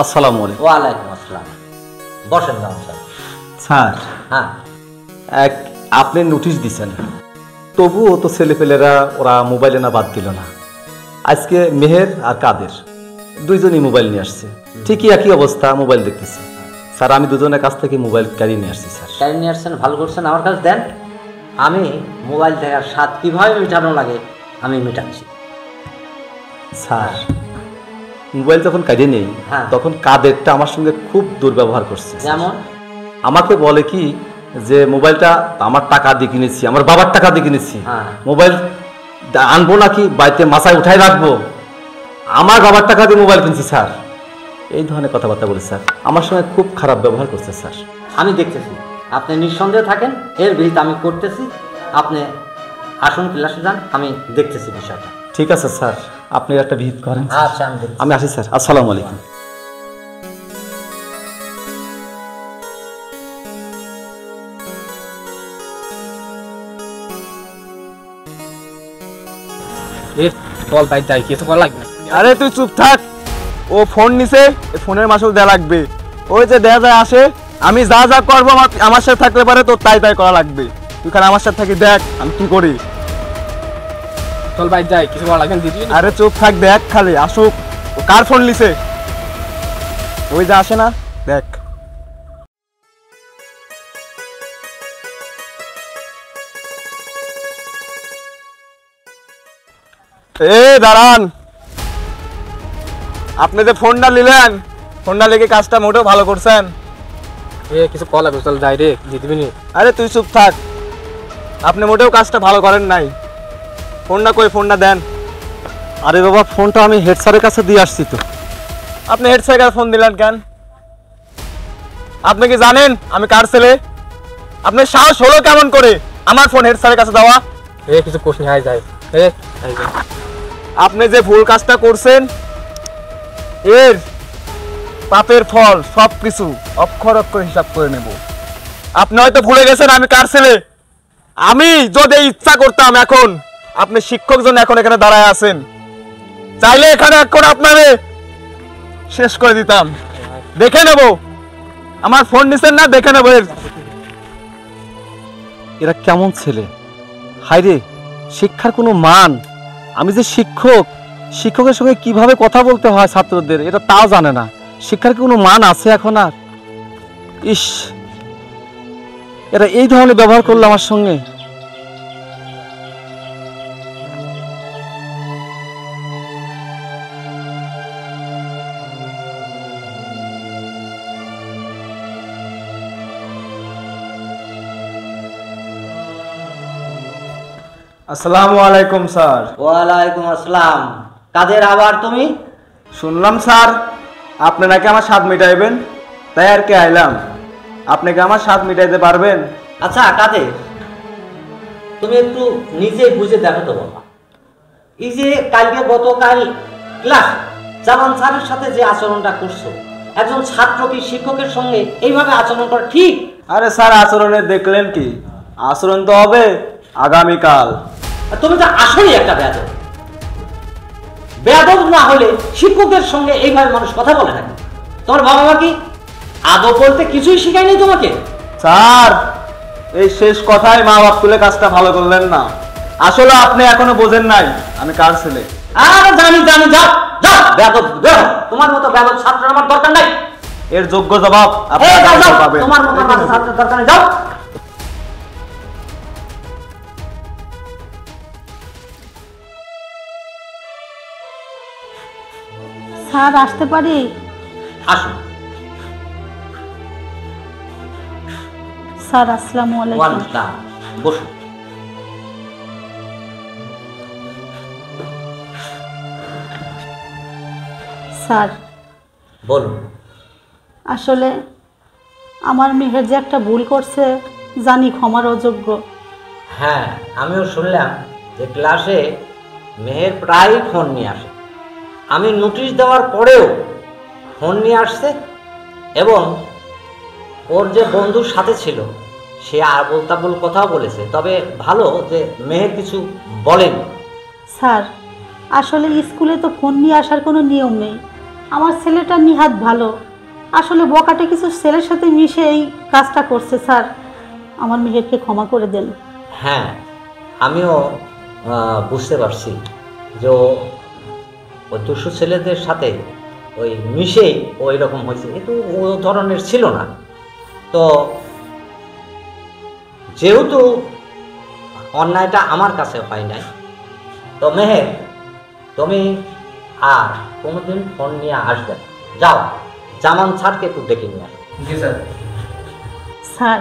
আসসালামু আলাইকুম। ওয়ালাইকুম আসসালাম। বসেন না স্যার। হ্যাঁ, আপনি নোটিশ দিচ্ছেন, তবুও তো ছেলেপেলেরা ওরা মোবাইলে না বাদ দিল না। আজকে মেহের আর কাদের দুইজনই মোবাইল নিয়ে আসছে, ঠিকই একই অবস্থা, মোবাইল দেখতেছি। স্যার আমি দুজনের কাছ থেকে মোবাইল কাড়ি নিয়ে আসছি। স্যার কাড়ি নিয়ে আসছেন, ভালো করছেন। আমার কাছে দেন, আমি মোবাইল দেখার স্বাদ কীভাবে মেটানো লাগে আমি মেটাচ্ছি। স্যার মোবাইল যখন কাজে নেই তখন কাদেরটা আমার সঙ্গে খুব দুর্ব্যবহার করছে। যেমন আমাকে বলে কি যে মোবাইলটা আমার টাকা দিয়ে কিনেছি, আমার বাবার টাকা দিয়ে কিনেছি, মোবাইল আনবো নাকি বাড়িতে মাথায় উঠাই রাখবো, আমার বাবার টাকা দিয়ে মোবাইল কিনছি। স্যার এই ধরনের কথাবার্তা বলে স্যার আমার সঙ্গে খুব খারাপ ব্যবহার করছে। স্যার আমি দেখতেছি, আপনি নিঃসন্দেহে থাকেন, এর বিহিত আমি করতেছি। আপনি আসুন ক্লাসে যান, আমি দেখতেছি বিষয়টা। ঠিক আছে স্যার, আপনি একটা বিহিত করেন। আচ্ছা আমি আসি স্যার। আসসালামু আলাইকুম। আরে তুই চুপ থাক, ও ফোন নিছে, ফোনের মাসুল দেয়া লাগবে। ওই যে দেয়া যায় আসে, আমি যা যা করবো আমার সাথে থাকলে পারে তোর তাই তাই করা লাগবে। তুই খালি আমার সাথে থাকি, দেখ আমি কি করি। চল ভাই যাই, কিছু করা লাগবে। আরে চুপ থাক, দেখ খালি আসুক। ও কার ফোন নিছে, ওই যে আসে না, দেখ। দাঁড়ান, আপনি যে ফোনটা নিলেন, ফোনটা লেগে কাজটা মোটেও ভালো করছেন। কিছু কল লাগবে, চল যাই রে, দিয়ে দিবি। আরে তুই চুপ থাক, আপনি মোটেও কাজটা ভালো করেন নাই। ফোনটা কই, ফোনটা দেন। আরে বাবা ফোনটা আমি হেড স্যারের কাছে দিয়ে আসছি তো। আপনি হেড স্যারের কাছে ফোন দিলেন কেন? আপনি কি জানেন আমি কার ছেলে? আপনার সাহস হলো কেমন করে আমার ফোন হেড স্যারের কাছে দেওয়া? কিছু কোশ্চেন আই যায়। আপনি যে ভুল কাজটা করছেন, এর পাপের ফল সবকিছু অক্ষর অক্ষর হিসাব করে নেব। আপনি হয়তো ভুলে গেছেন আমি কার ছেলে। আমি যদি ইচ্ছা করতাম এখন, আপনি শিক্ষক জন এখন এখানে দাঁড়ায় আছেন, চাইলে এখানে এখন আপনারে শেষ করে দিতাম। দেখে নেব, আমার ফোন নিছেন না, দেখে নেব। এরা কেমন ছেলে, হায়রে শিক্ষার কোনো মান। আমি যে শিক্ষক, শিক্ষকের সঙ্গে কিভাবে কথা বলতে হয় ছাত্রদের এটা তাও জানে না। শিক্ষার কোনো মান আছে এখন আর? ইস, এরা এই ধরনের ব্যবহার করলো আমার সঙ্গে। আসসালামু আলাইকুম স্যার। ওয়ালাইকুম আসসালাম। কাদের আবার তুমি? শুনলাম স্যার আপনি নাকি আমার স্বাদ মিটাইবেন, তাই আর কি আইলাম। আপনি কি আমার স্বাদ মিটাইতে পারবেন? আচ্ছা কাদের, তুমি একটু নিজে বুঝে দেখো তো বাবা। এই যে কালকে গতকাল ক্লাস জামান স্যারের সাথে যে আচরণটা করছো, একজন ছাত্র কি শিক্ষকের সঙ্গে এইভাবে আচরণ করা ঠিক? আরে স্যার আচরণে দেখলেন কি, আচরণ তো হবে আগামীকাল। তুমি তো আসলেই একটা বেয়াদব। বেয়াদব না হলে শিক্ষকদের সঙ্গে এইভাবে মানুষ কথা বলে নাকি? তোমার বাবা মা কি আদব বলতে কিছুই শিখায়নি তোমাকে? স্যার এই শেষ কথায় মা বাপ তুলে কাজটা ভালো করলেন না। আসলে আপনি এখনো বোঝেন নাই আমি কার ছেলে। আর জানি জানি, যাও যাও, বেয়াদব দেখো, তোমার মতো বেয়াদব ছাত্র আমার দরকার নাই। এর যোগ্য জবাব আপনি পাবেন। তোমার মতো ছাত্রের দরকার নেই, যাও। স্যার আসতে পারি? আসুন। স্যার আসসালামু আলাইকুম। ওয়ালাইকুম আসসালাম, বসুন। স্যার বলুন। আসলে আমার মেহের যে একটা ভুল করছে, জানি ক্ষমার অযোগ্য। হ্যাঁ, আমিও শুনলাম যে ক্লাসে মেহের প্রায় ফোন নিয়ে আসে। আমি নোটিশ দেওয়ার পরেও ফোন নিয়ে আসছে, এবং ওর যে বন্ধুর সাথে ছিল সে আবল তাবল কথাও বলেছে। তবে ভালো যে মেহের কিছু বলেনি। স্যার আসলে স্কুলে তো ফোন নিয়ে আসার কোনো নিয়ম নেই, আমার ছেলেটা নিহাত ভালো, আসলে বকাটে কিছু ছেলের সাথে মিশে এই কাজটা করছে স্যার। আমার মেহেরকে ক্ষমা করে দেন। হ্যাঁ, আমিও বুঝতে পারছি যে ওই দুশো ছেলেদের সাথে ওই মিশেই ওই রকম হয়েছে, কিন্তু ও ধরনের ছিল না। তো যেহেতু অন্যায়টা আমার কাছে হয় নাই, তো মেহের তুমি আর কোনোদিন ফোন নিয়ে আসবে না। যাও, জামান স্যারকে একটু ডেকে নিয়ে আসো। জি স্যার। স্যার,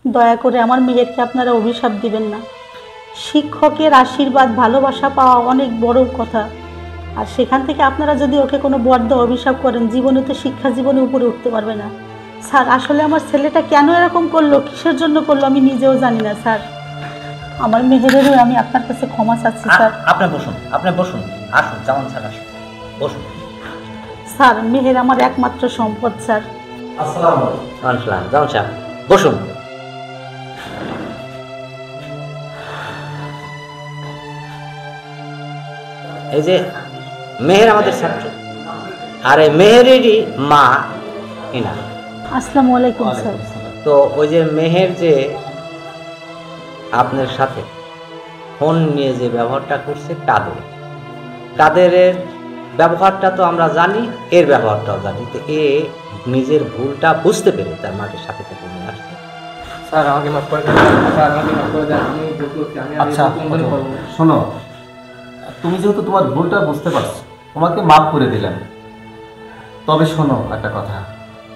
দয়া করে আমার মেহেরকে আপনারা অভিশাপ দিবেন না। শিক্ষকের আশীর্বাদ ভালোবাসা পাওয়া অনেক বড় কথা, আর সেখান থেকে আপনারা যদি ওকে কোনো বদ্ধ অভিশাপ করেন, জীবনে তো শিক্ষা জীবনে উপরে উঠতে পারবে না। স্যার, আসলে আমার ছেলেটা কেন এরকম করলো, কিসের জন্য করলো, আমি নিজেও জানি না স্যার। আমার মেহেরেরও আমি আপনার কাছে ক্ষমা চাচ্ছি স্যার। আপনি বসুন, আপনি বসুন, আসুন, জামান স্যার আসুন, বসুন। স্যার, মেহের আমার একমাত্র সম্পদ স্যার। আসসালামু আলাইকুম। আসসালাম, জামান স্যার বসুন। এই যে মেহের আমাদের ছাত্র, আর এই মেহেরেরই মা ইনা। আসসালামু আলাইকুম স্যার। তো ওই যে মেহের যে আপনার সাথে ফোন নিয়ে যে ব্যবহারটা করছে, কাদেরের ব্যবহারটা তো আমরা জানি, এর ব্যবহারটাও জানি। তো এ নিজের ভুলটা বুঝতে পেরে তার মাকে সাথে থেকে নিয়ে আসছে। স্যার আমাকে মাফ করে দেন, স্যার আমাকে মাফ করে দেন, আমি ভুল করছি, আমি আর আচ্ছা, এরকম ভুল করবো না। শোনো, তুমি যেহেতু তোমার ভুলটা বুঝতে পারছো, তোমাকে মাফ করে দিলাম। তবে শোনো একটা কথা,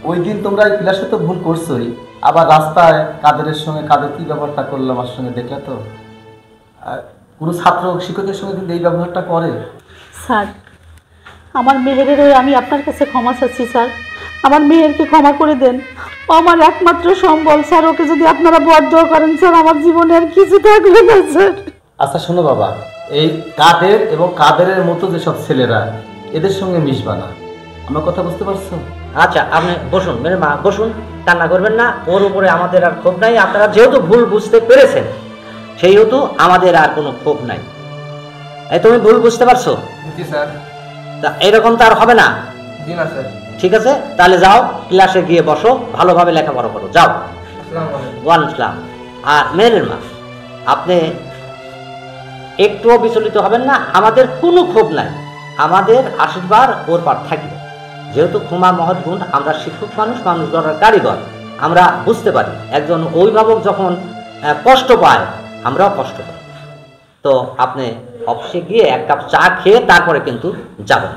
ওই দিন তোমরা এই ক্লাসে তো ভুল করছোই, আবার রাস্তায় কাদের সঙ্গে কাদের কি ব্যবহারটা করলো আমার সঙ্গে দেখলে তো। আর কোনো ছাত্র শিক্ষকের সঙ্গে কিন্তু এই ব্যবহারটা করে। স্যার, আমার মেহেরের হয়ে আমি আপনার কাছে ক্ষমা চাচ্ছি স্যার। আমার মেহেরকে ক্ষমা করে দেন, ও আমার একমাত্র সম্বল স্যার। ওকে যদি আপনারা বদ্ধ করেন স্যার, আমার জীবনে আর কিছু থাকবে না স্যার। আচ্ছা শোনো বাবা, এই কাদের এবং কাদেরের মতো যেসব ছেলেরা, এদের সঙ্গে মিশবা না। আমার কথা বুঝতে পারছো? আচ্ছা, আপনি বসুন, মেরে মা বসুন, কান্না করবেন না। ওর উপরে আমাদের আর ক্ষোভ নাই। আপনারা যেহেতু ভুল বুঝতে পেরেছেন, সেহেতু আমাদের আর কোনো ক্ষোভ নাই। এই তুমি ভুল বুঝতে পারছো? জি স্যার। তা এরকম তো আর হবে না। জি না স্যার। ঠিক আছে, তাহলে যাও, ক্লাসে গিয়ে বসো, ভালোভাবে লেখাপড়া করো, যাও। আসসালামু আলাইকুম। ওয়ান ইসলাম। আর মেয়ের মা, আপনি একটুও বিচলিত হবেন না, আমাদের কোনো ক্ষোভ নাই। আমাদের আশীর্বাদ ওর পার থাকবে। যেহেতু ক্ষমা মহৎ গুণ, আমরা শিক্ষক মানুষ, মানুষ গড়ার কারিগর, আমরা বুঝতে পারি একজন অভিভাবক যখন কষ্ট পায়, আমরাও কষ্ট পাই। তো আপনি অফিসে গিয়ে এক কাপ চা খেয়ে তারপরে কিন্তু যাবেন।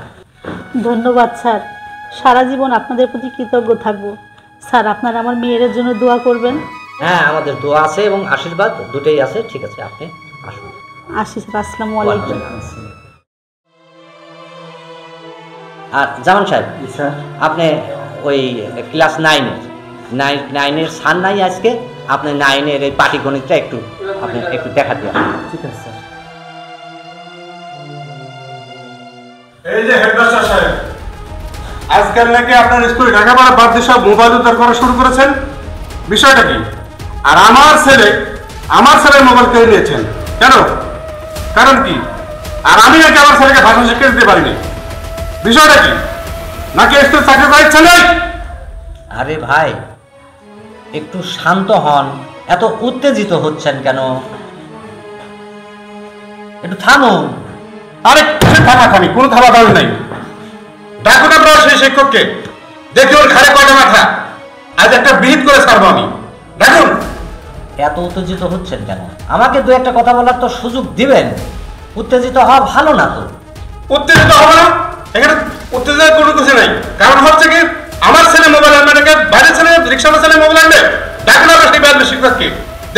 ধন্যবাদ স্যার, সারা জীবন আপনাদের প্রতি কৃতজ্ঞ থাকবো। স্যার, আপনারা আমার মেয়ের জন্য দোয়া করবেন। হ্যাঁ, আমাদের দোয়া আছে এবং আশীর্বাদ দুটোই আছে। ঠিক আছে, আপনি আসুন। আসি স্যার, আসসালামু আলাইকুম। আর জামান সাহেব, স্যার। আপনি ওই ক্লাস নাইনের সার নাই আজকে, আপনি নাইনের এই পাটিগণিতটা একটু আপনি একটু দেখা দিয়ে আসুন। ঠিক আছে স্যার। এই যে হেডমাস্টার সাহেব, আজকাল নাকি আপনার স্কুলে লেখাপড়া বাদ দিয়ে সব মোবাইল উদ্ধার করা শুরু করেছেন, বিষয়টা কি? আর আমার ছেলের মোবাইল কেড়ে নিয়েছেন কেন? কারণ কি? আর আমি নাকি আমার ছেলেকে ভাষা শিক্ষা দিতে পারিনি, বিষয়টা কি? নাকি স্কুল চাকরি করার ইচ্ছা নেই? আরে ভাই, একটু শান্ত হন, এত উত্তেজিত হচ্ছেন কেন? একটু থামুন। আরে থামাথামি, কোনো থামাথামি নাই। ডাকুন আপনারা সেই শিক্ষককে, দেখি ওর ঘাড়ে কয়টা মাথা। আজ একটা বিহিত করে ছাড়বো আমি। ডাকুন। এত উত্তেজিত হচ্ছেন কেন? আমাকে দু একটা কথা বলার তো সুযোগ দিবেন। উত্তেজিত হওয়া ভালো না তো। উত্তেজিত হবে না, এখানে উত্তেজনার কোনো কিছু নাই। কারণ হচ্ছে কি, আমার ছেলে মোবাইল আনবে নাকি বাইরের ছেলে রিক্সাওয়ালা ছেলে মোবাইল আনবে? ডাকুন আমরা সেই বাইরের শিক্ষককে,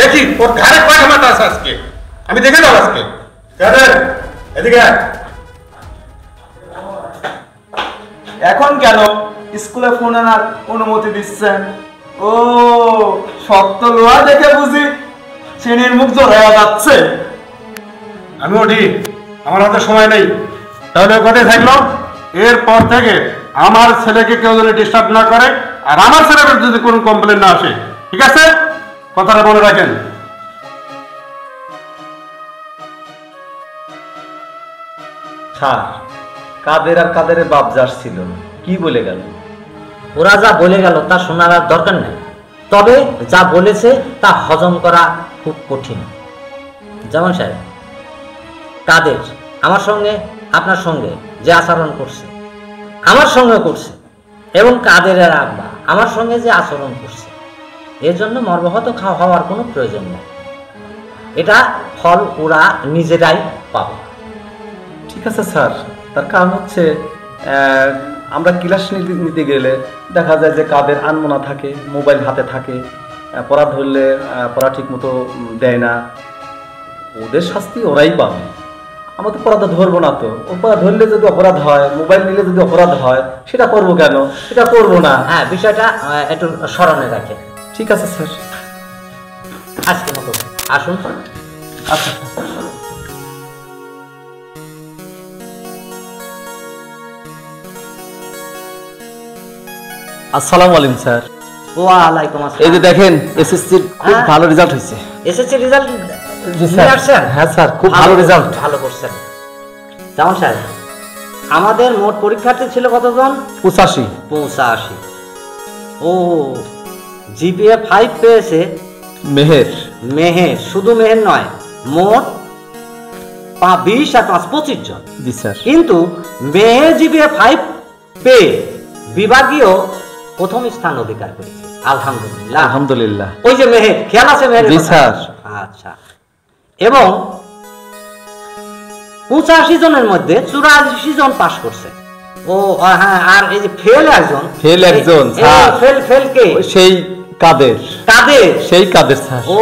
দেখি ওর ঘাড়ে কয়টা মাথা আছে আজকে, আমি দেখে যাবো আজকে। কাদের এদিকে আয়। এখন কেন স্কুলে ফোন আনার অনুমতি দিচ্ছেন? ও, শক্ত লোহা দেখে বুঝি শ্রেণীর মুখ হয়ে যাচ্ছে। আমি উঠি, আমার হাতে সময় নেই। তাহলে কথাই থাকলো, এরপর থেকে আমার ছেলেকে কেউ যদি ডিস্টার্ব না করে, আর আমার ছেলের যদি কোনো কমপ্লেন না আসে, ঠিক আছে? কথাটা মনে রাখেন। স্যার, কাদের আর কাদের বাপ যার ছিল কি বলে গেল? ওরা যা বলে গেল তা শোনার আর দরকার নেই, তবে যা বলেছে তা হজম করা খুব কঠিন। যেমন সাহেব, কাদের আমার সঙ্গে আপনার সঙ্গে যে আচরণ করছে আমার সঙ্গে করছে, এবং কাদেরের আব্বা আমার সঙ্গে যে আচরণ করছে, এর জন্য মর্মাহত হওয়ার কোনো প্রয়োজন নেই। এটা ফল ওরা নিজেরাই পাবে। ঠিক আছে স্যার, তার কারণ হচ্ছে আমরা ক্লাস নিতে গেলে দেখা যায় যে কাদের আনমনা থাকে, মোবাইল হাতে থাকে, পড়া ধরলে পড়া ঠিক মতো দেয় না, ওদের শাস্তি ওরাই পাবে। আমরা তো পড়াটা ধরবো না, তো পড়া ধরলে যদি অপরাধ হয়, মোবাইল নিলে যদি অপরাধ হয়, সেটা করবো কেন? সেটা করবো না। হ্যাঁ, বিষয়টা একটু স্মরণে রাখে। ঠিক আছে স্যার, আজকে মতো আসুন। আচ্ছা। আসসালামু আলাইকুম স্যার। ওয়ালাইকুম এই আসসালাম। যে দেখেন এসএসসির খুব হ্যাঁ। ভালো রেজাল্ট হয়েছে। এসএসসি রেজাল্ট জি স্যার। আসছেন? হ্যাঁ স্যার, খুব ভালো রেজাল্ট। ভালো করছেন। জামান সাহেব, আমাদের মোট পরীক্ষার্থী ছিল কতজন? 85। 85। ও, জিপিএ 5 পেয়েছে মেহের। মেহের, শুধু মেহের নয়, মোট 20 আর 5 25 জন। জি স্যার। কিন্তু মেহের জিপিএ 5 পেয়ে বিভাগীয় প্রথম স্থান অধিকার করেছে। আলহামদুলিল্লাহ। আলহামদুলিল্লাহ। ওই যে মেহের, খেয়াল আছে মেহের? জি স্যার। আচ্ছা। এবং 85 জনের মধ্যে 84 জন পাস করছে। ও হ্যাঁ, আর এই যে ফেল একজন। ফেল একজন, স্যার। ফেল কে? সেই কাদের। কাদের? সেই কাদের স্যার। ও,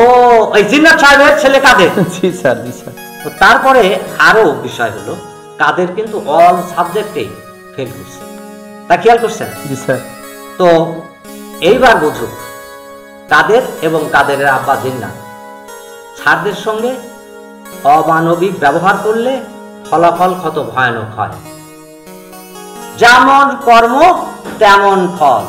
ওই জিন্নাত সাহেবের ছেলে কাদের। জি স্যার, জি স্যার। তো তারপরে আরো বিষয় হলো, কাদের কিন্তু অল সাবজেক্টে ফেল করছে, তা খেয়াল করছেন? জি স্যার। তো এইবার বুঝুক, কাদের এবং কাদেরের আব্বা জিন্নাত ছাড়দের সঙ্গে অমানবিক ব্যবহার করলে ফলাফল কত ভয়ানক হয়। যেমন কর্ম তেমন ফল।